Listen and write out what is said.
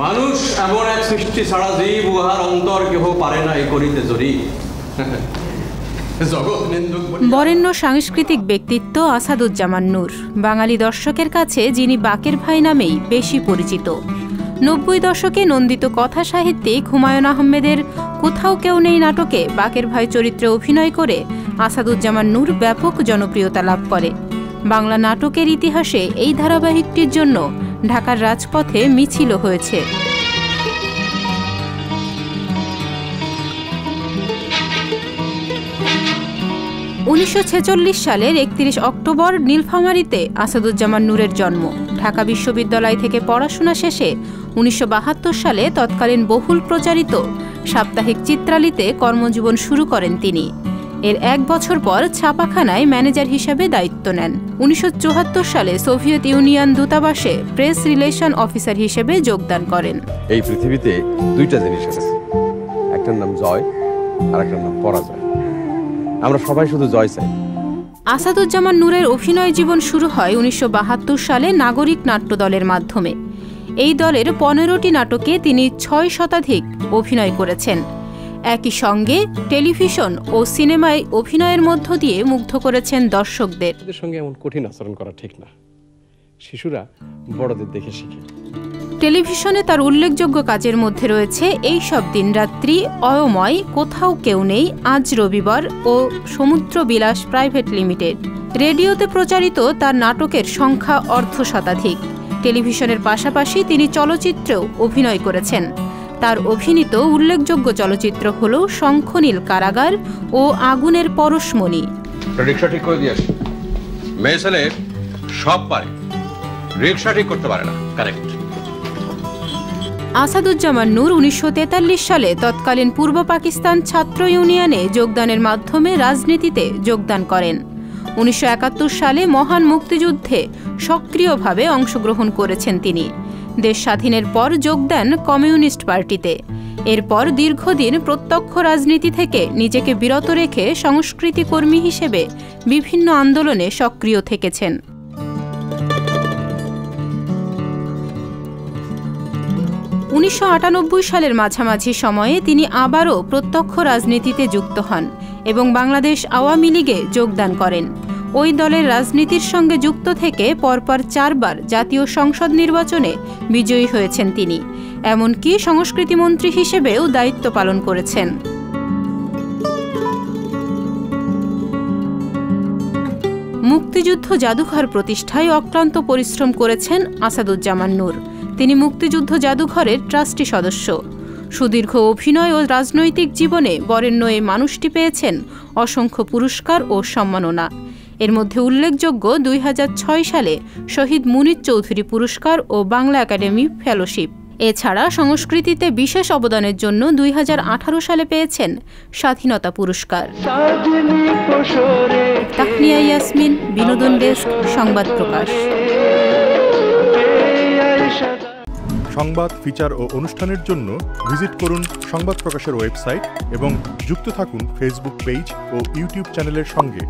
মানুষ এমন এক সৃষ্টি ছাড়া জীব উহার অন্তর কেহ পারে না এ করিতে জরি। বরেণ্য সাংস্কৃতিক ব্যক্তিত্ব আসাদুজ্জামান নূর বাঙালি দর্শকের কাছে যিনি বাকের ভাই নামেই বেশি পরিচিত। ৯০ দশকে নন্দিত কথা সাহিত্যিক হুমায়ুন আহমেদের কোথাও কেউ নেই নাটকে বাকের ভাই চরিত্রে অভিনয় করে আসাদুজ্জামান নূর ব্যাপক জনপ্রিয়তা লাভ করে। বাংলা নাটকের ইতিহাসে এই ধারাবাহিকটির জন্য ঢাকার রাজপথে মিছিলও হয়েছে। ১৯৪৬ সালের ৩১ অক্টোবর নীলফামারীতে আসাদুজ্জামান নূরের জন্ম। ঢাকা বিশ্ববিদ্যালয় থেকে পড়াশোনা শেষে ১৯৭২ সালে তৎকালীন বহুল প্রচারিত সাপ্তাহিক চিত্রালীতে কর্মজীবন শুরু করেন তিনি। এর ১ বছর পর ছাপাখানায় ম্যানেজার হিসেবে দায়িত্ব নেন। ১৯৭৪ সালে সোভিয়েত ইউনিয়ন দূতাবাসে প্রেস রিলেশন অফিসার হিসেবে যোগদান করেন। এই পৃথিবীতে দুইটা জিনিস আছে, একটার নাম জয় আর একটার নাম পরাজয়। আমরা সবাই শুধু জয় চাই। আসাদুজ্জামান নূরের অভিনয় জীবন শুরু হয় ১৯৭২ সালে নাগরিক নাট্য দলের মাধ্যমে। এই দলের ১৫টি নাটকে তিনি ৬ শতাধিক অভিনয় করেছেন। একই সঙ্গে টেলিভিশন ও সিনেমায় অভিনয়ের মধ্য দিয়ে মুগ্ধ করেছেন দর্শকদের। এদের সঙ্গে এমন কঠিন আচরণ করা ঠিক না, শিশুরা বড়দের দেখে শিখে। টেলিভিশনে তার উল্লেখযোগ্য কাজের মধ্যে রয়েছে এই সব দিনরাত্রি, অয়ময়, কোথাও কেউ নেই, আজ রবিবার ও সমুদ্র বিলাস প্রাইভেট লিমিটেড। রেডিওতে প্রচারিত তার নাটকের সংখ্যা অর্ধশতাধিক। টেলিভিশনের পাশাপাশি তিনি চলচ্চিত্রেও অভিনয় করেছেন। তার অভিনীত উল্লেখযোগ্য চলচ্চিত্র হল শঙ্খনীল কারাগার ও আগুনের পরশমণি। রিক্সা ঠিক করে দিয়ে আসি। মেয়ে ছেলে সব পারে, রিক্সা ঠিক করতে পারে না। কারেক্ট। আসাদুজ্জামান নূর ১৯৪৩ সালে তৎকালীন পূর্ব পাকিস্তান ছাত্র ইউনিয়নে যোগদানের মাধ্যমে রাজনীতিতে যোগদান করেন। ১৯৭১ সালে মহান মুক্তিযুদ্ধে সক্রিয়ভাবে অংশগ্রহণ করেছেন তিনি। দেশ স্বাধীনের পর যোগ দেন কমিউনিস্ট পার্টিতে। এরপর দীর্ঘদিন প্রত্যক্ষ রাজনীতি থেকে নিজেকে বিরত রেখে সংস্কৃতি কর্মী হিসেবে বিভিন্ন আন্দোলনে সক্রিয় থেকেছেন। ১৯৯৮ সালের মাঝামাঝি সময়ে তিনি আবারও প্রত্যক্ষ রাজনীতিতে যুক্ত হন এবং বাংলাদেশ আওয়ামী লীগে যোগদান করেন। ওই দলের রাজনীতির সঙ্গে যুক্ত থেকে পরপর ৪ বার জাতীয় সংসদ নির্বাচনে বিজয়ী হয়েছেন তিনি। এমনকি সংস্কৃতিমন্ত্রী হিসেবেও দায়িত্ব পালন করেছেন। মুক্তিযুদ্ধ জাদুঘর প্রতিষ্ঠায় অক্লান্ত পরিশ্রম করেছেন আসাদুজ্জামান নূর। তিনি মুক্তিযুদ্ধ জাদুঘরের ট্রাস্টি সদস্য। সুদীর্ঘ অভিনয় ও রাজনৈতিক জীবনে বরেণ্য এই মানুষটি পেয়েছেন অসংখ্য পুরস্কার ও সম্মাননা। এর মধ্যে উল্লেখযোগ্য ২০০৬ সালে শহীদ মুনীর চৌধুরী পুরস্কার ও বাংলা একাডেমি ফেলোশিপ। এছাড়া সংস্কৃতিতে বিশেষ অবদানের জন্য ২০১৮ সালে পেয়েছেন স্বাধীনতা পুরস্কার। তাহনিয়া ইয়াসমিন, বিনোদন ডেস্ক, সংবাদ প্রকাশ। সংবাদ, ফিচার ও অনুষ্ঠানের জন্য ভিজিট করুন সংবাদ প্রকাশের ওয়েবসাইট এবং যুক্ত থাকুন ফেসবুক পেজ ও ইউটিউব চ্যানেলের সঙ্গে।